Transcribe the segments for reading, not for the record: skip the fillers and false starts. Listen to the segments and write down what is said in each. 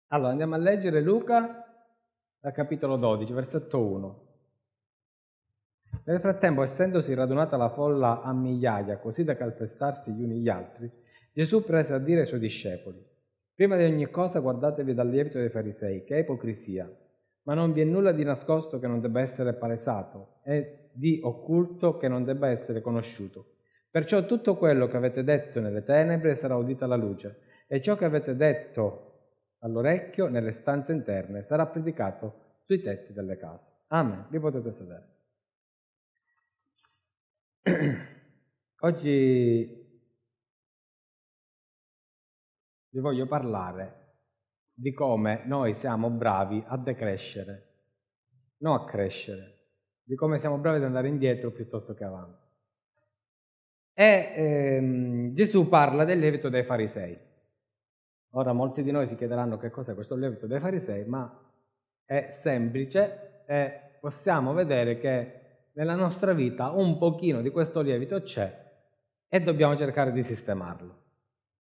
Allora, andiamo a leggere Luca, dal capitolo 12, versetto 1. Nel frattempo, essendosi radunata la folla a migliaia, così da calpestarsi gli uni gli altri, Gesù prese a dire ai suoi discepoli: «Prima di ogni cosa guardatevi dal lievito dei farisei, che è ipocrisia, ma non vi è nulla di nascosto che non debba essere palesato, e di occulto che non debba essere conosciuto. Perciò tutto quello che avete detto nelle tenebre sarà udito alla luce, e ciò che avete detto all'orecchio nelle stanze interne sarà predicato sui tetti delle case». Amen. Vi potete sedere. Oggi vi voglio parlare di come noi siamo bravi a decrescere, non a crescere, di come siamo bravi ad andare indietro piuttosto che avanti. E Gesù parla del lievito dei farisei. Ora molti di noi si chiederanno che cos'è questo lievito dei farisei, ma è semplice e possiamo vedere che nella nostra vita un pochino di questo lievito c'è e dobbiamo cercare di sistemarlo.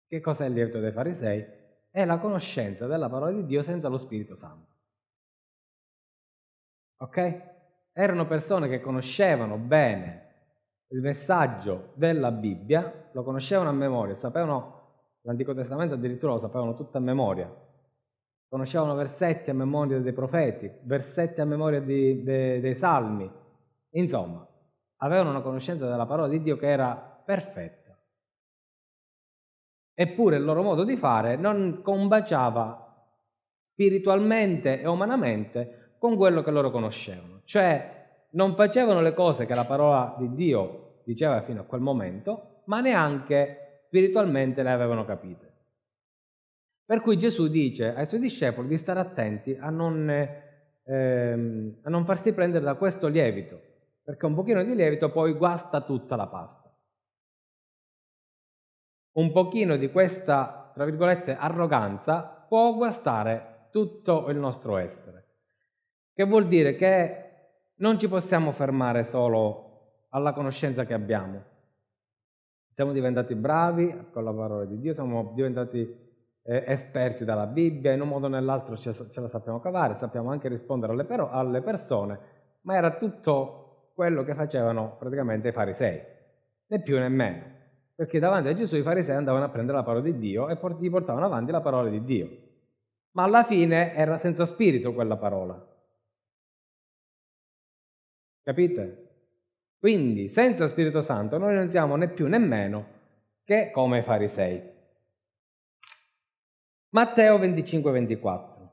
Che cos'è il lievito dei farisei? È la conoscenza della parola di Dio senza lo Spirito Santo. Ok? Erano persone che conoscevano bene il messaggio della Bibbia, lo conoscevano a memoria, sapevano l'Antico Testamento, addirittura lo sapevano tutto a memoria. Conoscevano versetti a memoria dei profeti, versetti a memoria dei salmi. Insomma, avevano una conoscenza della parola di Dio che era perfetta. Eppure il loro modo di fare non combaciava spiritualmente e umanamente con quello che loro conoscevano. Cioè, non facevano le cose che la parola di Dio diceva fino a quel momento, ma neanche spiritualmente le avevano capite. Per cui Gesù dice ai suoi discepoli di stare attenti a non farsi prendere da questo lievito, perché un pochino di lievito poi guasta tutta la pasta. Un pochino di questa, tra virgolette, arroganza può guastare tutto il nostro essere. Che vuol dire che non ci possiamo fermare solo alla conoscenza che abbiamo. Siamo diventati bravi con la parola di Dio, siamo diventati esperti dalla Bibbia, in un modo o nell'altro ce la sappiamo cavare, sappiamo anche rispondere alle persone, ma era tutto quello che facevano praticamente i farisei, né più né meno, perché davanti a Gesù i farisei andavano a prendere la parola di Dio e gli portavano avanti la parola di Dio, ma alla fine era senza spirito quella parola. Capite? Quindi senza Spirito Santo noi non siamo né più né meno che come i farisei. Matteo 25-24.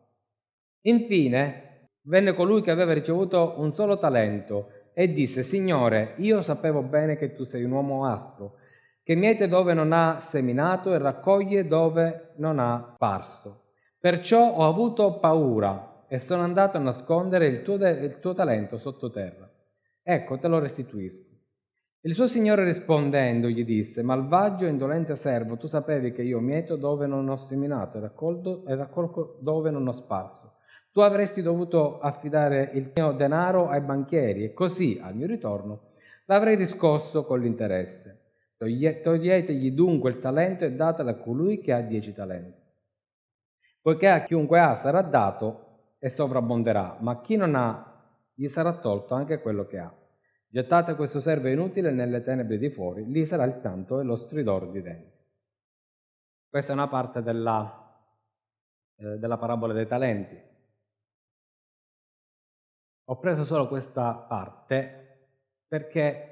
Infine venne colui che aveva ricevuto un solo talento e disse: Signore, io sapevo bene che tu sei un uomo aspro, che miete dove non ha seminato e raccoglie dove non ha sparso. Perciò ho avuto paura e sono andato a nascondere il tuo talento sottoterra. Ecco, te lo restituisco. Il suo signore rispondendo gli disse: Malvagio e indolente servo, tu sapevi che io mieto dove non ho seminato e raccolgo dove non ho sparso. Tu avresti dovuto affidare il mio denaro ai banchieri e così, al mio ritorno, l'avrei riscosso con l'interesse. Toglietegli dunque il talento e datelo a colui che ha 10 talenti. Poiché a chiunque ha sarà dato e sovrabbonderà, ma chi non ha gli sarà tolto anche quello che ha. Gettate questo servo inutile nelle tenebre di fuori, lì sarà il pianto e lo stridor di denti. Questa è una parte della parabola dei talenti. Ho preso solo questa parte perché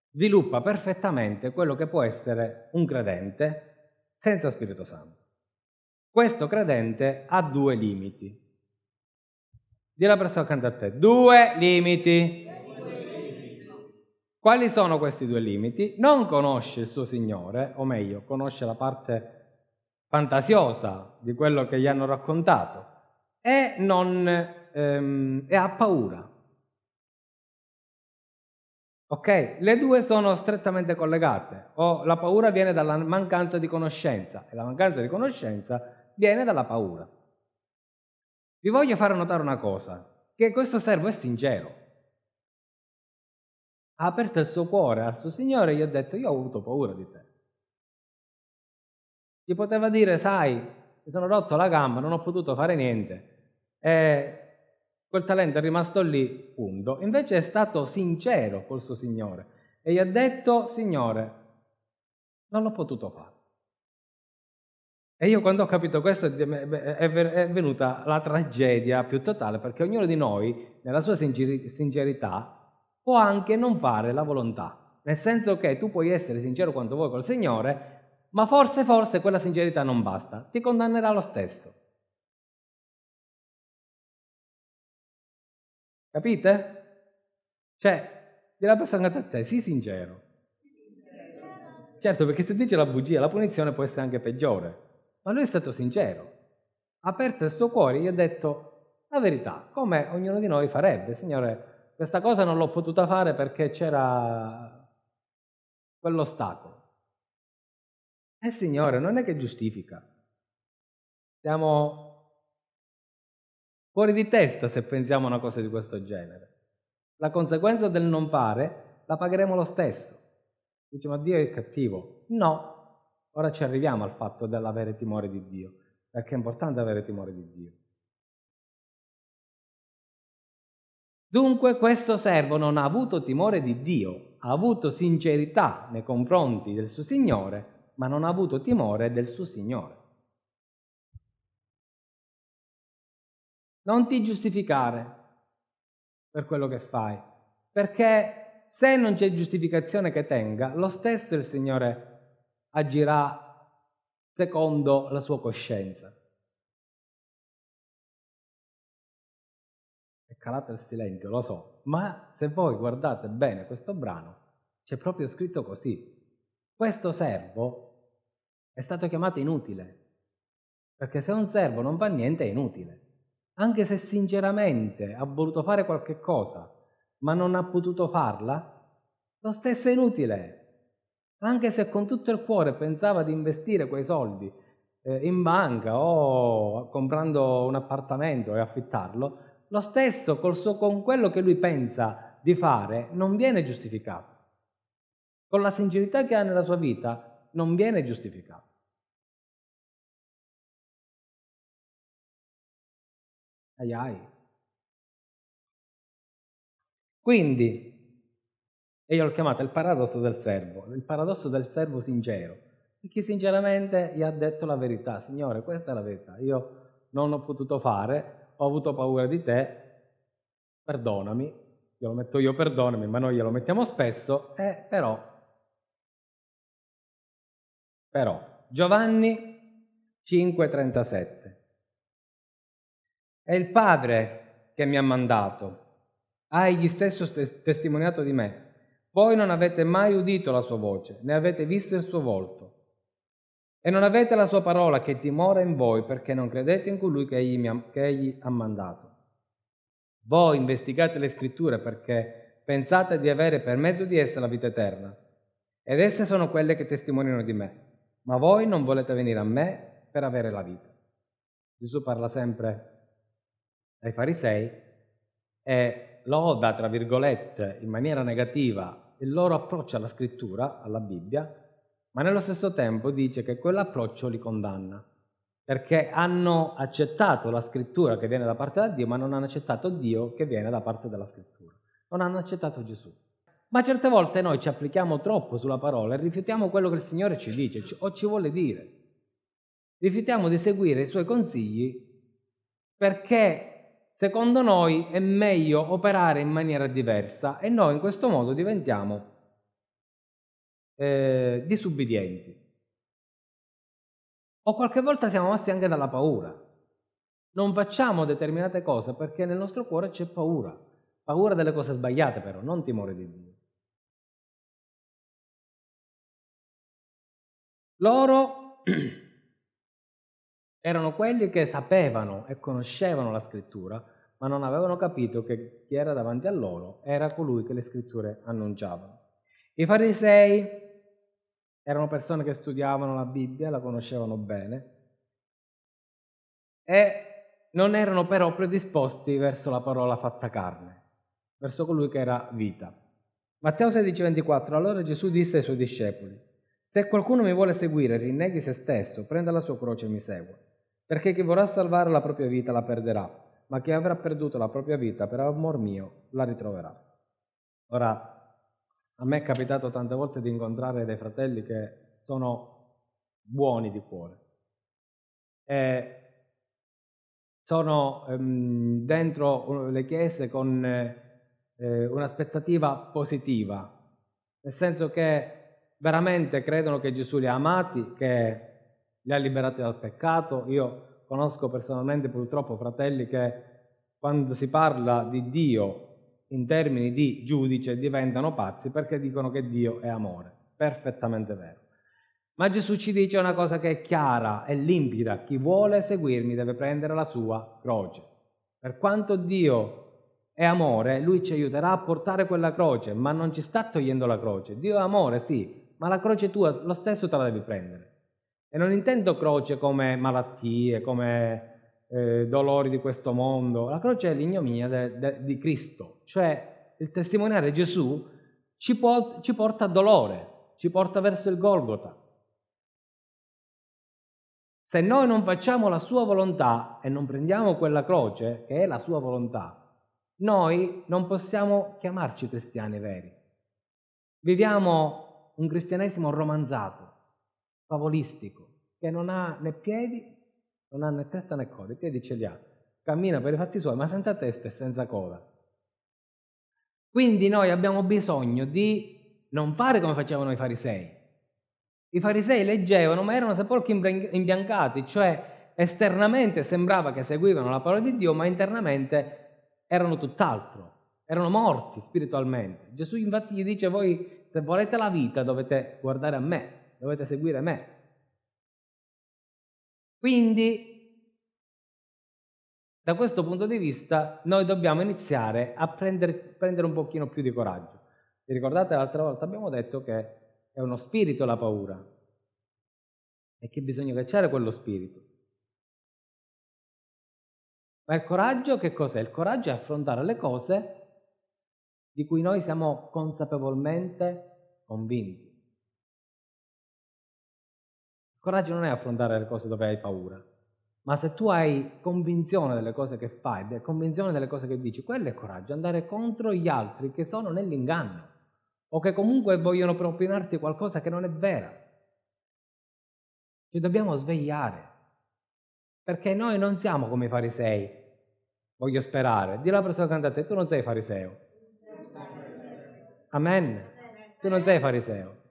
sviluppa perfettamente quello che può essere un credente senza Spirito Santo. Questo credente ha 2 limiti. Dì alla persona accanto a te, 2 limiti. Quali sono questi 2 limiti? Non conosce il suo Signore, o meglio, conosce la parte fantasiosa di quello che gli hanno raccontato e ha paura. Ok? Le 2 sono strettamente collegate. La paura viene dalla mancanza di conoscenza e la mancanza di conoscenza viene dalla paura. Vi voglio fare notare una cosa, che questo servo è sincero. Ha aperto il suo cuore al suo Signore e gli ha detto: io ho avuto paura di te. Gli poteva dire: sai, mi sono rotto la gamba, non ho potuto fare niente e quel talento è rimasto lì, punto. Invece è stato sincero col suo Signore e gli ha detto: Signore, non l'ho potuto fare. E io quando ho capito questo è venuta la tragedia più totale, perché ognuno di noi, nella sua sincerità, può anche non fare la volontà. Nel senso che tu puoi essere sincero quanto vuoi col Signore, ma forse quella sincerità non basta, ti condannerà lo stesso. Capite? Cioè, dì alla persona a te, sii sincero. Certo, perché se dice la bugia, la punizione può essere anche peggiore. Ma lui è stato sincero. Ha aperto il suo cuore e gli ha detto la verità, come ognuno di noi farebbe. Signore, questa cosa non l'ho potuta fare perché c'era quell'ostacolo. E Signore, non è che giustifica. Siamo fuori di testa se pensiamo a una cosa di questo genere. La conseguenza del non fare la pagheremo lo stesso. Dice, ma Dio è cattivo. No, ora ci arriviamo al fatto dell'avere timore di Dio, perché è importante avere timore di Dio. Dunque questo servo non ha avuto timore di Dio, ha avuto sincerità nei confronti del suo Signore, ma non ha avuto timore del suo Signore. Non ti giustificare per quello che fai, perché se non c'è giustificazione che tenga, lo stesso il Signore agirà secondo la sua coscienza. È calato il silenzio, lo so, ma se voi guardate bene questo brano, c'è proprio scritto così. Questo servo è stato chiamato inutile, perché se un servo non fa niente è inutile. Anche se sinceramente ha voluto fare qualche cosa, ma non ha potuto farla, lo stesso è inutile. Anche se con tutto il cuore pensava di investire quei soldi in banca o comprando un appartamento e affittarlo, lo stesso con quello che lui pensa di fare non viene giustificato. Con la sincerità che ha nella sua vita non viene giustificato. Ai ai. Quindi, e io l'ho chiamato il paradosso del servo sincero, perché sinceramente gli ha detto la verità. Signore, questa è la verità, io non ho potuto fare, ho avuto paura di te, perdonami, glielo metto io perdonami, ma noi glielo mettiamo spesso, però, Giovanni 5,37. È il Padre che mi ha mandato, ha egli stesso testimoniato di me. Voi non avete mai udito la sua voce, né avete visto il suo volto. E non avete la sua parola che dimora in voi, perché non credete in colui che egli ha mandato. Voi investigate le scritture perché pensate di avere per mezzo di esse la vita eterna, ed esse sono quelle che testimoniano di me. Ma voi non volete venire a me per avere la vita. Gesù parla sempre ai farisei e loda, tra virgolette, in maniera negativa il loro approccio alla scrittura, alla Bibbia, ma nello stesso tempo dice che quell'approccio li condanna, perché hanno accettato la scrittura che viene da parte da Dio, ma non hanno accettato Dio che viene da parte della scrittura. Non hanno accettato Gesù. Ma certe volte noi ci applichiamo troppo sulla parola e rifiutiamo quello che il Signore ci dice o ci vuole dire. Rifiutiamo di seguire i Suoi consigli perché secondo noi è meglio operare in maniera diversa e noi in questo modo diventiamo disubbidienti. O qualche volta siamo mossi anche dalla paura. Non facciamo determinate cose perché nel nostro cuore c'è paura. Paura delle cose sbagliate però, non timore di Dio. Loro erano quelli che sapevano e conoscevano la scrittura, ma non avevano capito che chi era davanti a loro era colui che le scritture annunciavano. I farisei erano persone che studiavano la Bibbia, la conoscevano bene e non erano però predisposti verso la parola fatta carne, verso colui che era vita. Matteo 16,24. Allora Gesù disse ai Suoi discepoli: se qualcuno mi vuole seguire, rinneghi se stesso, prenda la sua croce e mi segua. Perché chi vorrà salvare la propria vita la perderà, ma chi avrà perduto la propria vita per amor mio la ritroverà. Ora, a me è capitato tante volte di incontrare dei fratelli che sono buoni di cuore e sono dentro le chiese con un'aspettativa positiva, nel senso che veramente credono che Gesù li ha amati, che li ha liberati dal peccato. Io conosco personalmente purtroppo fratelli che quando si parla di Dio in termini di giudice diventano pazzi perché dicono che Dio è amore. Perfettamente vero. Ma Gesù ci dice una cosa che è chiara e limpida: chi vuole seguirmi deve prendere la sua croce. Per quanto Dio è amore, Lui ci aiuterà a portare quella croce, ma non ci sta togliendo la croce. Dio è amore, sì, ma la croce tua lo stesso te la devi prendere. E non intendo croce come malattie, come dolori di questo mondo. La croce è l'ignominia di Cristo, cioè il testimoniare Gesù ci porta a dolore, ci porta verso il Golgota. Se noi non facciamo la sua volontà e non prendiamo quella croce, che è la sua volontà, noi non possiamo chiamarci cristiani veri. Viviamo un cristianesimo romanzato, favolistico, che non ha né piedi, non ha né testa né coda. I piedi ce li ha, cammina per i fatti suoi, ma senza testa e senza coda. Quindi noi abbiamo bisogno di non fare come facevano i farisei. I farisei leggevano, ma erano sepolcri imbiancati, cioè esternamente sembrava che seguivano la parola di Dio, ma internamente erano tutt'altro, erano morti spiritualmente. Gesù infatti gli dice: voi se volete la vita dovete guardare a me, dovete seguire me. Quindi, da questo punto di vista, noi dobbiamo iniziare a prendere un pochino più di coraggio. Vi ricordate l'altra volta abbiamo detto che è uno spirito la paura e che bisogna cacciare quello spirito. Ma il coraggio che cos'è? Il coraggio è affrontare le cose di cui noi siamo consapevolmente convinti. Il coraggio non è affrontare le cose dove hai paura, ma se tu hai convinzione delle cose che fai, convinzione delle cose che dici, quello è coraggio, andare contro gli altri che sono nell'inganno o che comunque vogliono propinarti qualcosa che non è vera. Ci dobbiamo svegliare, perché noi non siamo come i farisei, voglio sperare. Dì alla persona che a te: tu non sei fariseo. Amen. Tu non sei fariseo.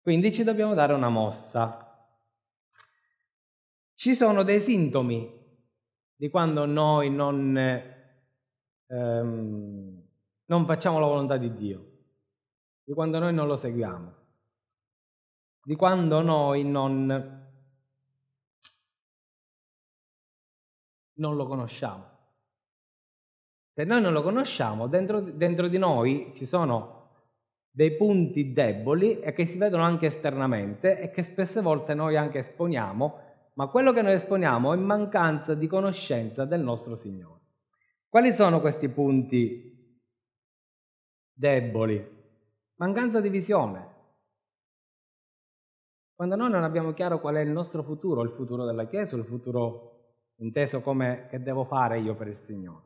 Quindi ci dobbiamo dare una mossa. Ci sono dei sintomi di quando noi non facciamo la volontà di Dio, di quando noi non lo seguiamo, di quando noi non lo conosciamo. Se noi non lo conosciamo, dentro di noi ci sono dei punti deboli e che si vedono anche esternamente e che spesse volte noi anche esponiamo, ma quello che noi esponiamo è in mancanza di conoscenza del nostro Signore. Quali sono questi punti deboli? Mancanza di visione. Quando noi non abbiamo chiaro qual è il nostro futuro, il futuro della Chiesa, il futuro inteso come che devo fare io per il Signore.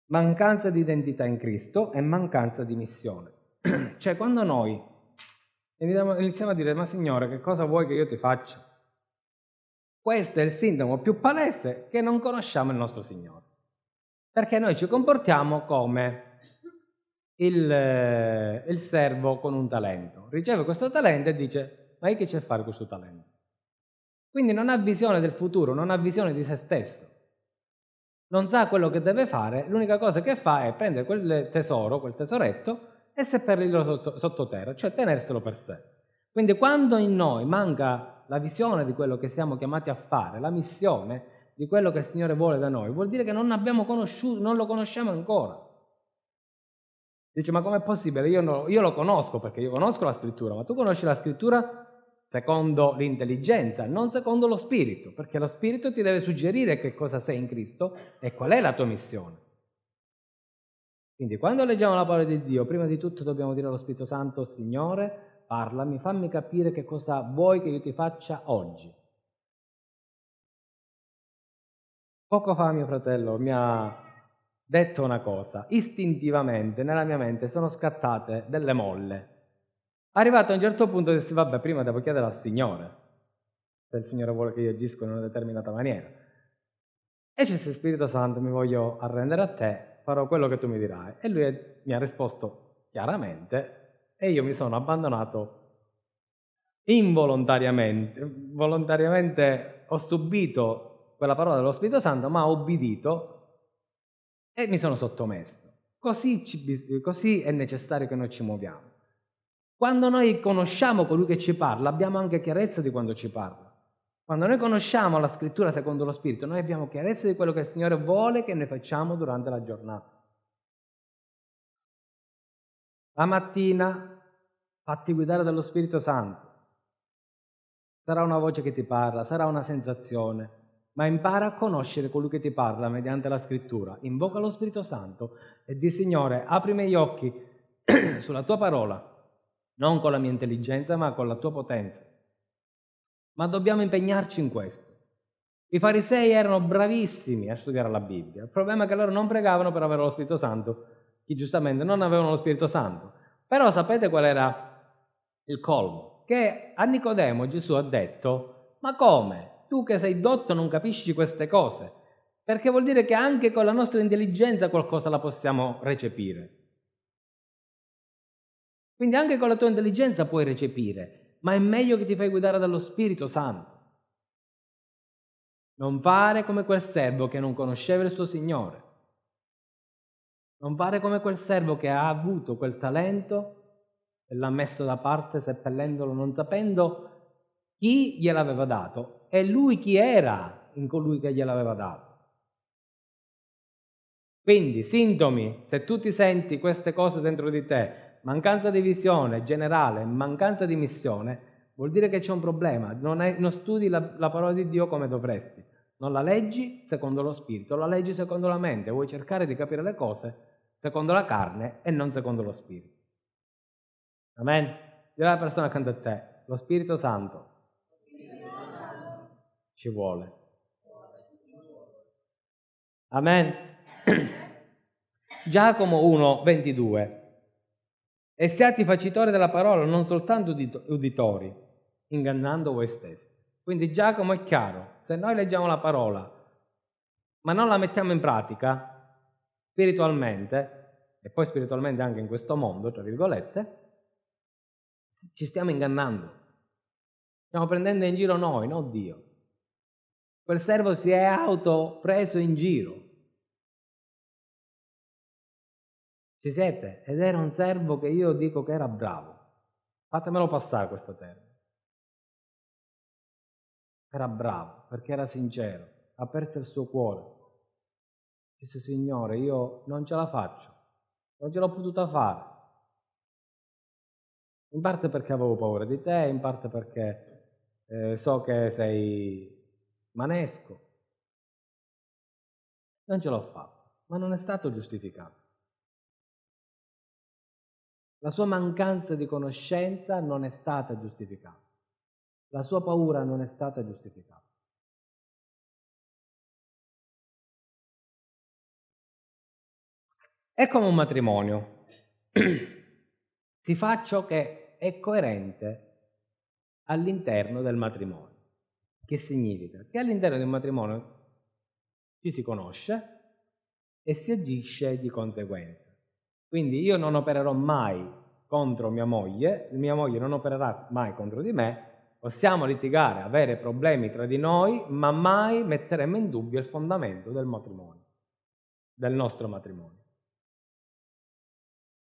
Mancanza di identità in Cristo e mancanza di missione. Cioè, quando noi iniziamo a dire, ma Signore, che cosa vuoi che io ti faccia? Questo è il sintomo più palese che non conosciamo il nostro Signore. Perché noi ci comportiamo come il servo con un talento. Riceve questo talento e dice, ma io che c'è a fare questo talento? Quindi non ha visione del futuro, non ha visione di se stesso. Non sa quello che deve fare, l'unica cosa che fa è prendere quel tesoro, quel tesoretto, e seppellirlo sottoterra, cioè tenerselo per sé. Quindi quando in noi manca la visione di quello che siamo chiamati a fare, la missione di quello che il Signore vuole da noi, vuol dire che non abbiamo conosciuto, non lo conosciamo ancora. Dice, ma com'è possibile? Io lo conosco perché io conosco la scrittura, ma tu conosci la scrittura secondo l'intelligenza, non secondo lo spirito, perché lo spirito ti deve suggerire che cosa sei in Cristo e qual è la tua missione. Quindi quando leggiamo la parola di Dio, prima di tutto dobbiamo dire allo Spirito Santo, Signore, parlami, fammi capire che cosa vuoi che io ti faccia oggi. Poco fa mio fratello mi ha detto una cosa, istintivamente nella mia mente sono scattate delle molle. Arrivato a un certo punto dissi, vabbè, prima devo chiedere al Signore, se il Signore vuole che io agisco in una determinata maniera. E c'è Spirito Santo, mi voglio arrendere a te, farò quello che tu mi dirai. E lui mi ha risposto chiaramente e io mi sono abbandonato involontariamente, volontariamente ho subito quella parola dello Spirito Santo, ma ho obbedito e mi sono sottomesso. Così è necessario che noi ci muoviamo. Quando noi conosciamo colui che ci parla, abbiamo anche chiarezza di quando ci parla. Quando noi conosciamo la scrittura secondo lo Spirito, noi abbiamo chiarezza di quello che il Signore vuole che noi facciamo durante la giornata. La mattina fatti guidare dallo Spirito Santo. Sarà una voce che ti parla, sarà una sensazione, ma impara a conoscere colui che ti parla mediante la scrittura. Invoca lo Spirito Santo e di Signore, apri i miei occhi sulla tua parola, non con la mia intelligenza, ma con la tua potenza. Ma dobbiamo impegnarci in questo. I farisei erano bravissimi a studiare la Bibbia. Il problema è che loro non pregavano per avere lo Spirito Santo, che giustamente non avevano lo Spirito Santo. Però sapete qual era il colmo? Che a Nicodemo Gesù ha detto, ma come? Tu che sei dotto non capisci queste cose? Perché vuol dire che anche con la nostra intelligenza qualcosa la possiamo recepire. Quindi anche con la tua intelligenza puoi recepire, ma è meglio che ti fai guidare dallo Spirito Santo. Non fare come quel servo che non conosceva il suo Signore. Non fare come quel servo che ha avuto quel talento e l'ha messo da parte seppellendolo non sapendo chi gliel'aveva dato e lui chi era in colui che gliel'aveva dato. Quindi, sintomi, se tu ti senti queste cose dentro di te, mancanza di visione generale, mancanza di missione, vuol dire che c'è un problema, non studi la parola di Dio come dovresti. Non la leggi secondo lo spirito, la leggi secondo la mente, vuoi cercare di capire le cose secondo la carne e non secondo lo spirito. Amen? Dì alla persona accanto a te, lo Spirito Santo ci vuole. Amen? Giacomo 1,22 E siate facitori della parola, non soltanto uditori, ingannando voi stessi. Quindi Giacomo è chiaro, se noi leggiamo la parola ma non la mettiamo in pratica spiritualmente, e poi spiritualmente anche in questo mondo, tra virgolette, ci stiamo ingannando. Stiamo prendendo in giro noi, non Dio. Quel servo si è autopreso in giro. Ci siete? Ed era un servo che io dico che era bravo. Fatemelo passare questo termine. Era bravo, perché era sincero, ha aperto il suo cuore. Disse, Signore, io non ce la faccio, non ce l'ho potuta fare. In parte perché avevo paura di te, in parte perché so che sei manesco. Non ce l'ho fatto, ma non è stato giustificato. La sua mancanza di conoscenza non è stata giustificata. La sua paura non è stata giustificata. È come un matrimonio. Si fa ciò che è coerente all'interno del matrimonio. Che significa? Che all'interno di un matrimonio ci si conosce e si agisce di conseguenza. Quindi io non opererò mai contro mia moglie non opererà mai contro di me, possiamo litigare, avere problemi tra di noi, ma mai metteremo in dubbio il fondamento del matrimonio, del nostro matrimonio.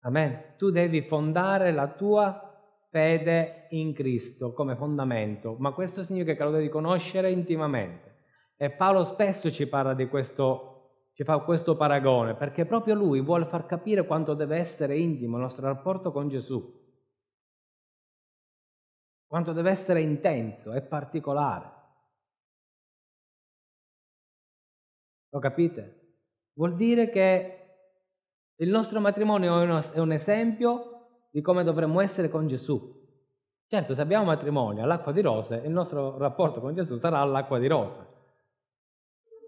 Amen. Tu devi fondare la tua fede in Cristo come fondamento, ma questo significa che lo devi conoscere intimamente. E Paolo spesso ci parla di questo, ci fa questo paragone, perché proprio lui vuole far capire quanto deve essere intimo il nostro rapporto con Gesù, quanto deve essere intenso e particolare. Lo capite? Vuol dire che il nostro matrimonio è un esempio di come dovremmo essere con Gesù. Certo, se abbiamo matrimonio all'acqua di rose, il nostro rapporto con Gesù sarà all'acqua di rose.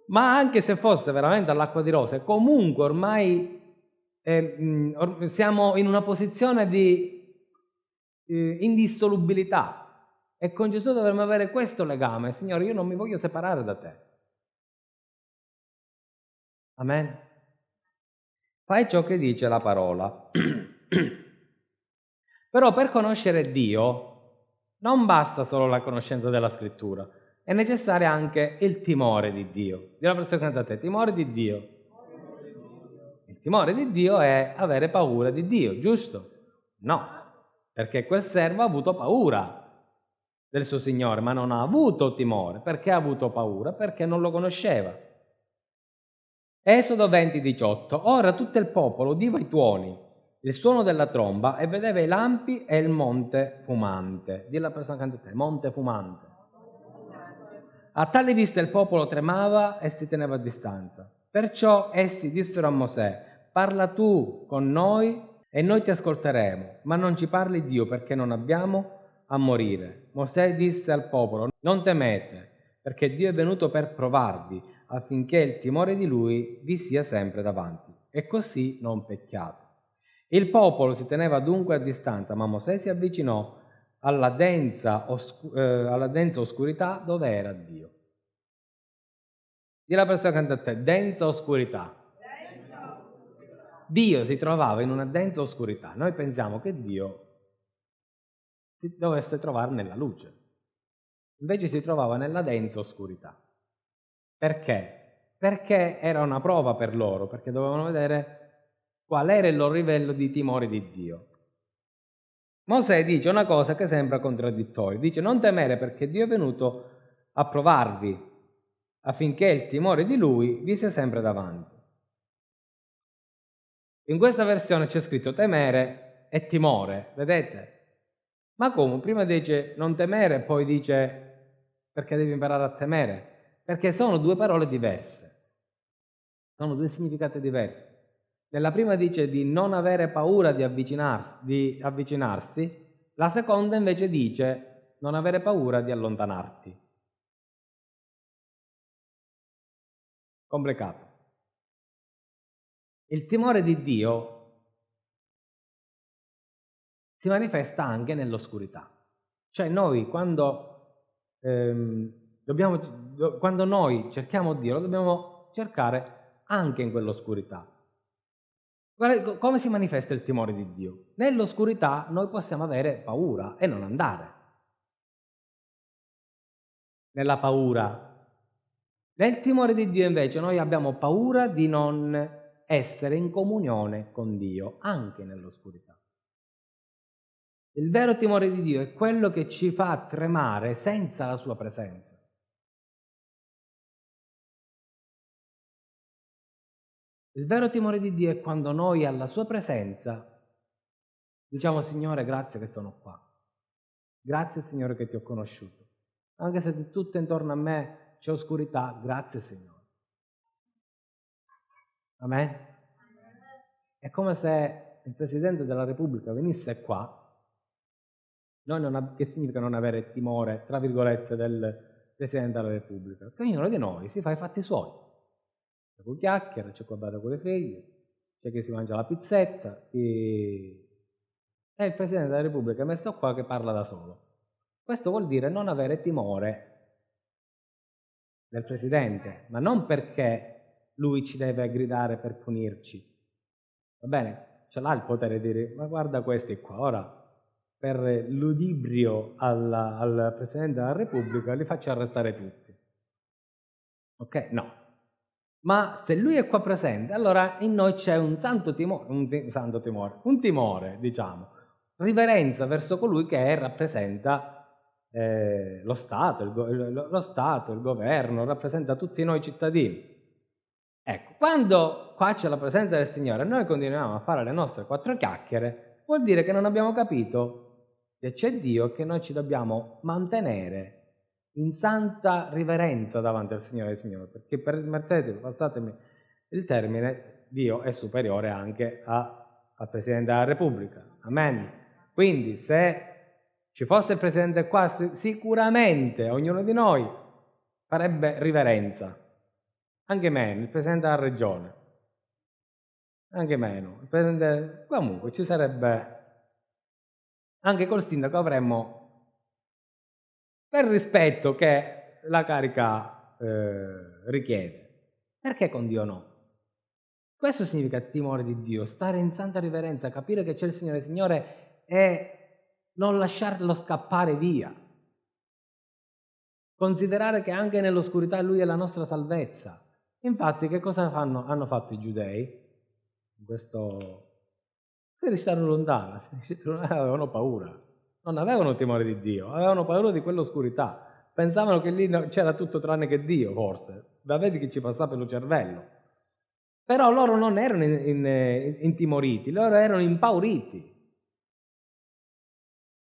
Ma anche se fosse veramente all'acqua di rose, comunque ormai siamo in una posizione di indissolubilità. E con Gesù dovremmo avere questo legame. Signore, io non mi voglio separare da te. Amen. Fai ciò che dice la parola. Però per conoscere Dio non basta solo la conoscenza della scrittura, è necessario anche il timore di Dio. Dì alla persona accanto a te, timore di Dio. Il timore di Dio è avere paura di Dio, giusto? No, perché quel servo ha avuto paura del suo Signore, ma non ha avuto timore. Perché ha avuto paura? Perché non lo conosceva. Esodo 20:18. Ora tutto il popolo udiva i tuoni, il suono della tromba e vedeva i lampi e il monte fumante. Dì alla persona accanto a te, monte fumante. A tale vista il popolo tremava e si teneva a distanza. Perciò essi dissero a Mosè, parla tu con noi e noi ti ascolteremo, ma non ci parli Dio perché non abbiamo a morire. Mosè disse al popolo, non temete, perché Dio è venuto per provarvi, affinché il timore di Lui vi sia sempre davanti. E così non pecchiate. Il popolo si teneva dunque a distanza, ma Mosè si avvicinò alla densa oscurità dove era Dio. Dì alla persona accanto a te, densa oscurità. Dio si trovava in una densa oscurità. Noi pensiamo che Dio si dovesse trovare nella luce. Invece si trovava nella densa oscurità. Perché? Perché era una prova per loro, perché dovevano vedere qual era il loro livello di timore di Dio. Mosè dice una cosa che sembra contraddittoria. Dice non temere perché Dio è venuto a provarvi affinché il timore di Lui vi sia sempre davanti. In questa versione c'è scritto temere e timore, vedete? Ma come? Prima dice non temere e poi dice perché devi imparare a temere? Perché sono due parole diverse, sono due significati diversi. Nella prima dice di non avere paura di avvicinarsi, la seconda invece dice non avere paura di allontanarti. Complicato. Il timore di Dio si manifesta anche nell'oscurità. Cioè noi quando noi cerchiamo Dio, lo dobbiamo cercare anche in quell'oscurità. Come si manifesta il timore di Dio? Nell'oscurità noi possiamo avere paura e non andare nella paura. Nel timore di Dio invece noi abbiamo paura di non essere in comunione con Dio, anche nell'oscurità. Il vero timore di Dio è quello che ci fa tremare senza la sua presenza. Il vero timore di Dio è quando noi alla sua presenza diciamo Signore grazie che sono qua, grazie Signore che ti ho conosciuto, anche se tutto intorno a me c'è oscurità, grazie Signore. Amen? È come se il Presidente della Repubblica venisse qua, che significa non avere timore, tra virgolette, del Presidente della Repubblica? Che ognuno di noi si fa i fatti suoi. C'è chi chiacchiera, c'è chi bada con le figlie, c'è chi si mangia la pizzetta, e il Presidente della Repubblica è messo qua che parla da solo. Questo vuol dire non avere timore del Presidente, ma non perché lui ci deve gridare per punirci. Va bene? Ce l'ha il potere di dire, ma guarda questi qua, ora per ludibrio al Presidente della Repubblica li faccio arrestare tutti. Ok? No. Ma se lui è qua presente, allora in noi c'è un timore, diciamo, riverenza verso colui che rappresenta lo Stato, il governo, rappresenta tutti noi cittadini. Ecco, quando qua c'è la presenza del Signore e noi continuiamo a fare le nostre quattro chiacchiere, vuol dire che non abbiamo capito che c'è Dio e che noi ci dobbiamo mantenere in santa riverenza davanti al Signore e al Signore, perché permettetemi, passatemi il termine, Dio è superiore anche al Presidente della Repubblica. Amen. Quindi se ci fosse il Presidente qua, sicuramente ognuno di noi farebbe riverenza. Anche meno, il Presidente della Regione. Anche meno. Comunque ci sarebbe... Anche col sindaco avremmo, per rispetto che la carica richiede. Perché con Dio no? Questo significa timore di Dio, stare in santa riverenza, capire che c'è il Signore e non lasciarlo scappare via. Considerare che anche nell'oscurità Lui è la nostra salvezza. Infatti che cosa hanno fatto i giudei? Si restarono lontani, avevano paura, non avevano timore di Dio, avevano paura di quell'oscurità, pensavano che lì c'era tutto tranne che Dio, forse, da vedi che ci passava per il cervello. Però loro non erano intimoriti, loro erano impauriti.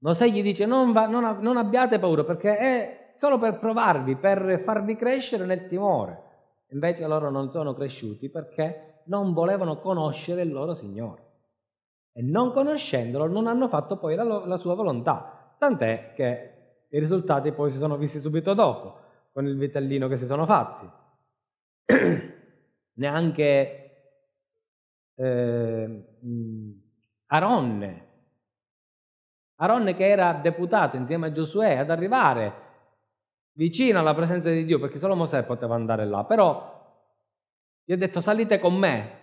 Mosè gli dice non abbiate paura perché è solo per provarvi, per farvi crescere nel timore. Invece loro non sono cresciuti perché non volevano conoscere il loro Signore. E non conoscendolo non hanno fatto poi la sua volontà. Tant'è che i risultati poi si sono visti subito dopo, con il vitellino che si sono fatti. Neanche Aronne che era deputato insieme a Giosuè ad arrivare vicino alla presenza di Dio, perché solo Mosè poteva andare là, però gli ha detto salite con me.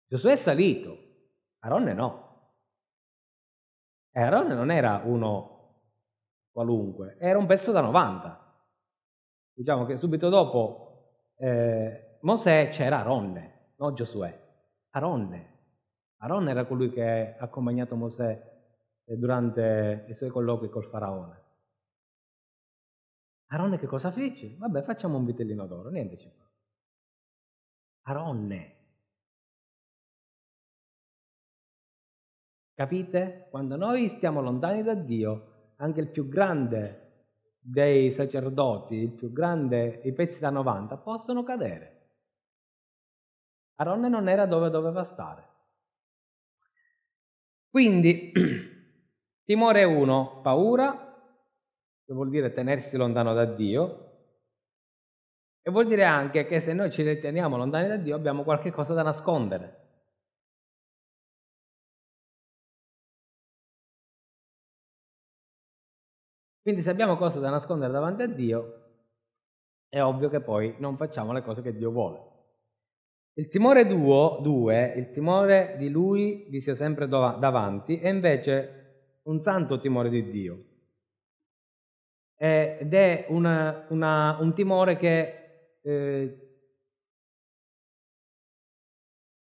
Giosuè è salito, Aronne no. E Aronne non era uno qualunque, era un pezzo da 90. Diciamo che subito dopo Mosè c'era Aronne, non Giosuè. Aronne era colui che ha accompagnato Mosè durante i suoi colloqui col faraone. Aronne che cosa fece? Vabbè, facciamo un vitellino d'oro, niente ci fa. Aronne. Capite? Quando noi stiamo lontani da Dio, anche il più grande dei sacerdoti, i pezzi da 90, possono cadere. Aronne non era dove doveva stare. Quindi, timore 1, paura, che vuol dire tenersi lontano da Dio, e vuol dire anche che se noi ci riteniamo lontani da Dio abbiamo qualche cosa da nascondere. Quindi se abbiamo cose da nascondere davanti a Dio, è ovvio che poi non facciamo le cose che Dio vuole. Il timore 2, il timore di Lui vi sia sempre davanti, è invece un santo timore di Dio. Ed è un timore che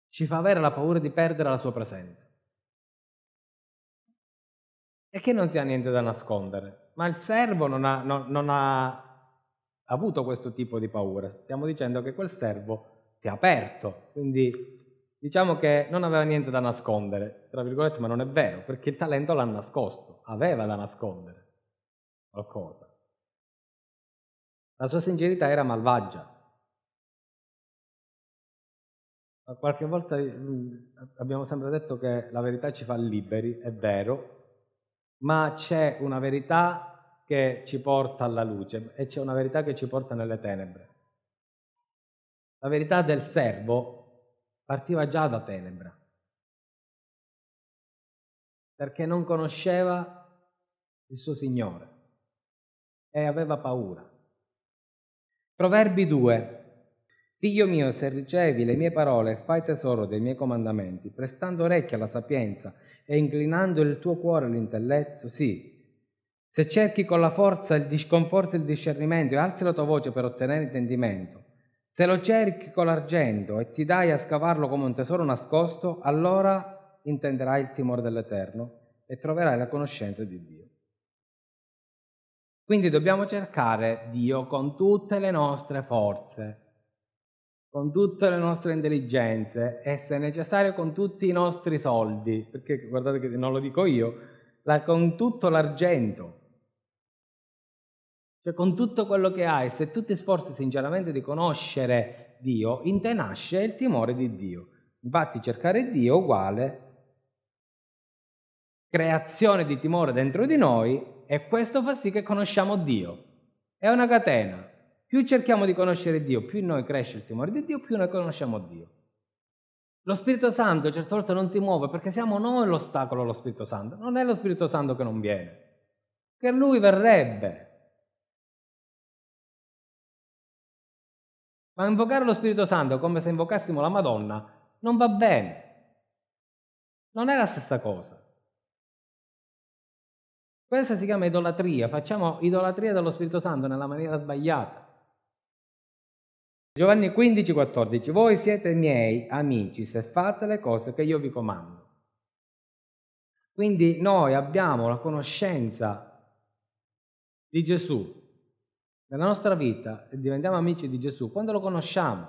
ci fa avere la paura di perdere la sua presenza. E che non si ha niente da nascondere. Ma il servo non ha avuto questo tipo di paura. Stiamo dicendo che quel servo si è aperto, quindi diciamo che non aveva niente da nascondere, tra virgolette, ma non è vero, perché il talento l'ha nascosto, aveva da nascondere qualcosa. La sua sincerità era malvagia. Qualche volta abbiamo sempre detto che la verità ci fa liberi, è vero, ma c'è una verità che ci porta alla luce e c'è una verità che ci porta nelle tenebre. La verità del servo partiva già da tenebra, perché non conosceva il suo Signore e aveva paura. Proverbi 2. Figlio mio, se ricevi le mie parole e fai tesoro dei miei comandamenti, prestando orecchio alla sapienza e inclinando il tuo cuore all'intelletto, sì. Se cerchi con la forza con forza il discernimento e alzi la tua voce per ottenere intendimento, se lo cerchi con l'argento e ti dai a scavarlo come un tesoro nascosto, allora intenderai il timore dell'Eterno e troverai la conoscenza di Dio. Quindi dobbiamo cercare Dio con tutte le nostre forze, con tutte le nostre intelligenze e, se necessario, con tutti i nostri soldi, perché guardate che non lo dico io, con tutto l'argento, cioè con tutto quello che hai. Se tu ti sforzi sinceramente di conoscere Dio, in te nasce il timore di Dio. Infatti cercare Dio uguale creazione di timore dentro di noi, e questo fa sì che conosciamo Dio. È una catena. Più cerchiamo di conoscere Dio, più in noi cresce il timore di Dio, più noi conosciamo Dio. Lo Spirito Santo certe volte non si muove perché siamo noi l'ostacolo allo Spirito Santo. Non è lo Spirito Santo che non viene, che Lui verrebbe. Ma invocare lo Spirito Santo come se invocassimo la Madonna non va bene. Non è la stessa cosa. Questa si chiama idolatria. Facciamo idolatria dello Spirito Santo nella maniera sbagliata. Giovanni 15,14. Voi siete miei amici se fate le cose che io vi comando. Quindi noi abbiamo la conoscenza di Gesù nella nostra vita e diventiamo amici di Gesù quando lo conosciamo.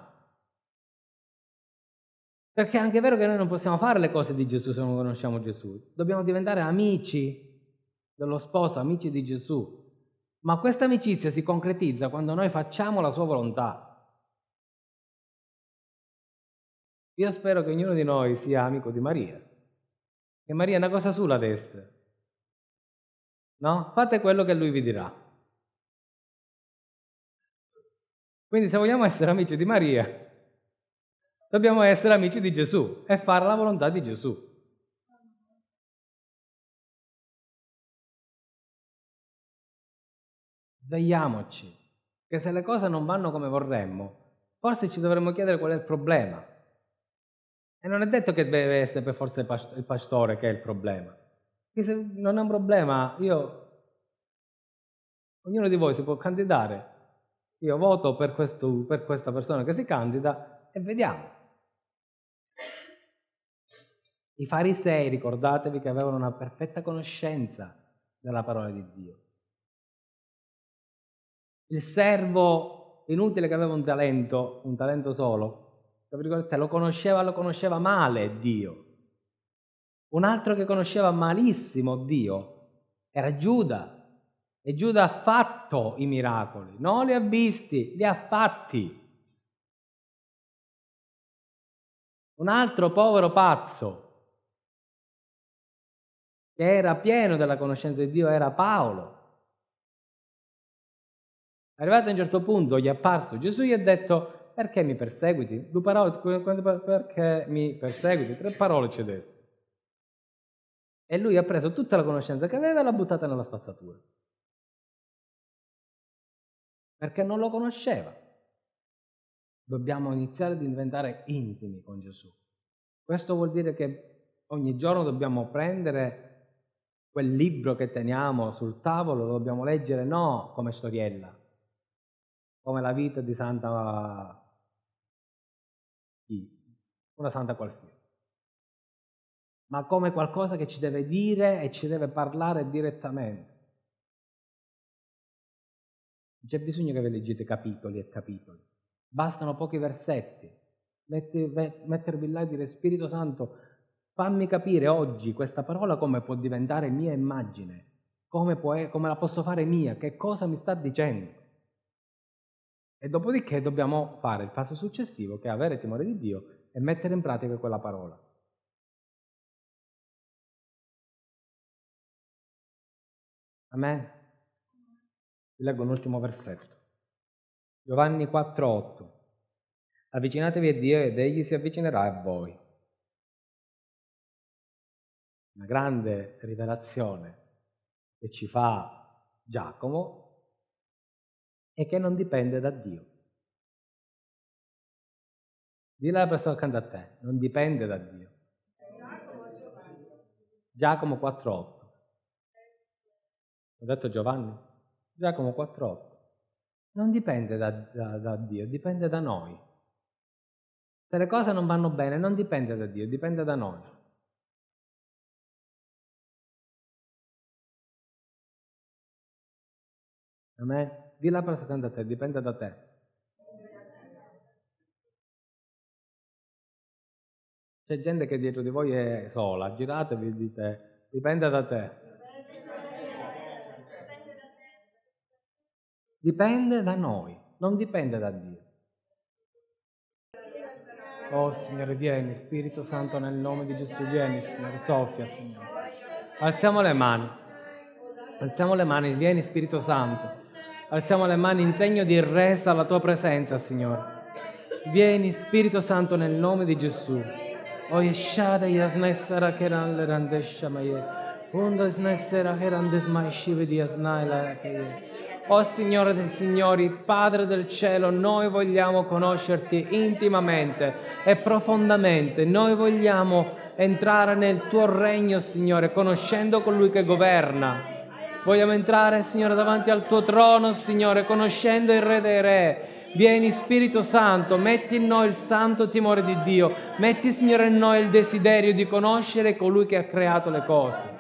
Perché è anche vero che noi non possiamo fare le cose di Gesù se non conosciamo Gesù. Dobbiamo diventare amici dello sposo, amici di Gesù. Ma questa amicizia si concretizza quando noi facciamo la sua volontà. Io spero che ognuno di noi sia amico di Maria. E Maria è una cosa sola ad essere. No? Fate quello che lui vi dirà. Quindi se vogliamo essere amici di Maria, dobbiamo essere amici di Gesù e fare la volontà di Gesù. Svegliamoci, che se le cose non vanno come vorremmo, forse ci dovremmo chiedere qual è il problema. E non è detto che deve essere per forza il pastore che è il problema. Perché se non è un problema, ognuno di voi si può candidare. Io voto per questa persona che si candida e vediamo. I farisei, ricordatevi che avevano una perfetta conoscenza della parola di Dio. Il servo inutile che aveva un talento solo, tra virgolette, lo conosceva male Dio. Un altro che conosceva malissimo Dio era Giuda. E Giuda ha fatto i miracoli, non li ha visti, li ha fatti. Un altro povero pazzo che era pieno della conoscenza di Dio era Paolo. Arrivato a un certo punto gli è apparso Gesù, gli ha detto: perché mi perseguiti? Due parole, perché mi perseguiti? 3 parole ci ha detto. E lui ha preso tutta la conoscenza che aveva e l'ha buttata nella spazzatura. Perché non lo conosceva. Dobbiamo iniziare a diventare intimi con Gesù. Questo vuol dire che ogni giorno dobbiamo prendere quel libro che teniamo sul tavolo, lo dobbiamo leggere no come storiella, come la vita di una santa qualsiasi, ma come qualcosa che ci deve dire e ci deve parlare direttamente. Non c'è bisogno che vi leggete capitoli e capitoli, bastano pochi versetti, mettervi là e dire: Spirito Santo, fammi capire oggi questa parola come può diventare mia immagine, come la posso fare mia, che cosa mi sta dicendo. E dopodiché dobbiamo fare il passo successivo, che è avere timore di Dio e mettere in pratica quella parola. Amen? Vi leggo un ultimo versetto. Giovanni 4,8. Avvicinatevi a Dio ed Egli si avvicinerà a voi. Una grande rivelazione che ci fa Giacomo è che non dipende da Dio. Dilla alla persona accanto a te, non dipende da Dio. Giacomo 4,8. Ho detto Giovanni? Giacomo 4,8. Non dipende da Dio, dipende da noi. Se le cose non vanno bene, non dipende da Dio, dipende da noi. Amen? Dilla alla persona accanto a te, dipende da te. C'è gente che dietro di voi è sola, giratevi e dite, dipende da te. Dipende da noi, non dipende da Dio. Oh Signore, vieni, Spirito Santo, nel nome di Gesù, vieni, Signore, soffia, Signore. Alziamo le mani, vieni Spirito Santo. Alziamo le mani in segno di resa alla tua presenza, Signore. Vieni Spirito Santo nel nome di Gesù. O Yeshada Yasnessara Keran Lerandesha Maye. Undo Snessera Herandes Maishividi Yasnaila Kaye. O Signore dei Signori, Padre del cielo, noi vogliamo conoscerti intimamente e profondamente. Noi vogliamo entrare nel tuo regno, Signore, conoscendo colui che governa. Vogliamo entrare, Signore, davanti al tuo trono, Signore, conoscendo il Re dei Re. Vieni Spirito Santo, metti in noi il santo timore di Dio, metti Signore in noi il desiderio di conoscere colui che ha creato le cose.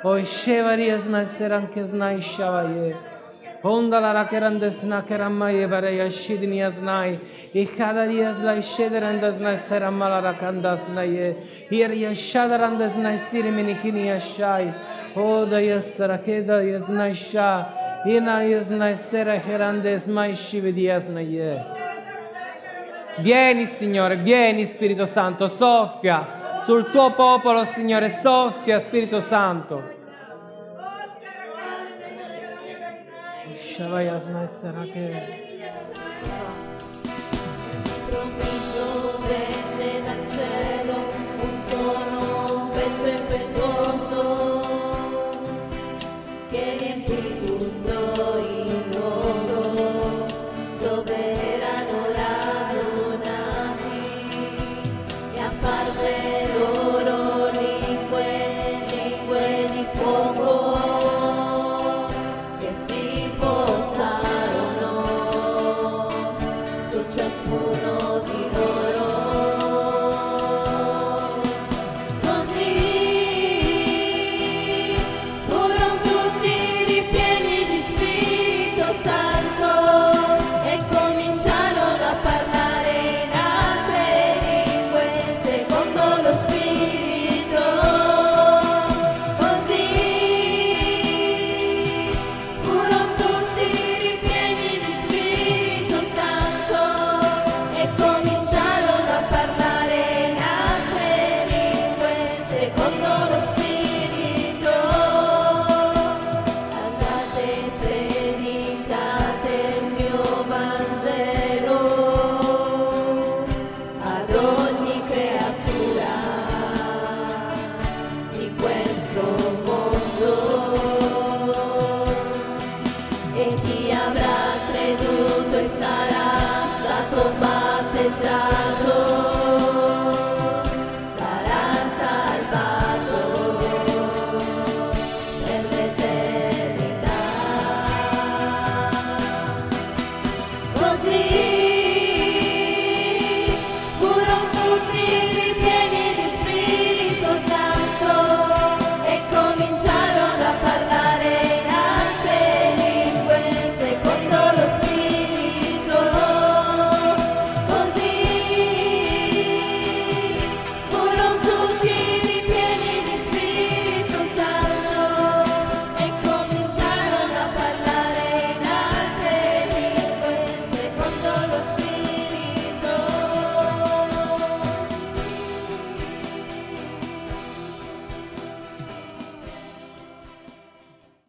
O Shevaria Snaiseranche Snaishavaye. Onda la rakerandesna keramaye varaya shidni aznai. Ikhadaria slai shederandesna seramala rakandasnaye. Iria shadarandesna siriminikini ashai. Oda yasarakeda yaznaisha. Ina yaznaisera herandes mai shivediasnaye. Vieni Signore, vieni Spirito Santo, soffia sul tuo popolo, Signore, soffia Spirito Santo. Shavayas Naisarake.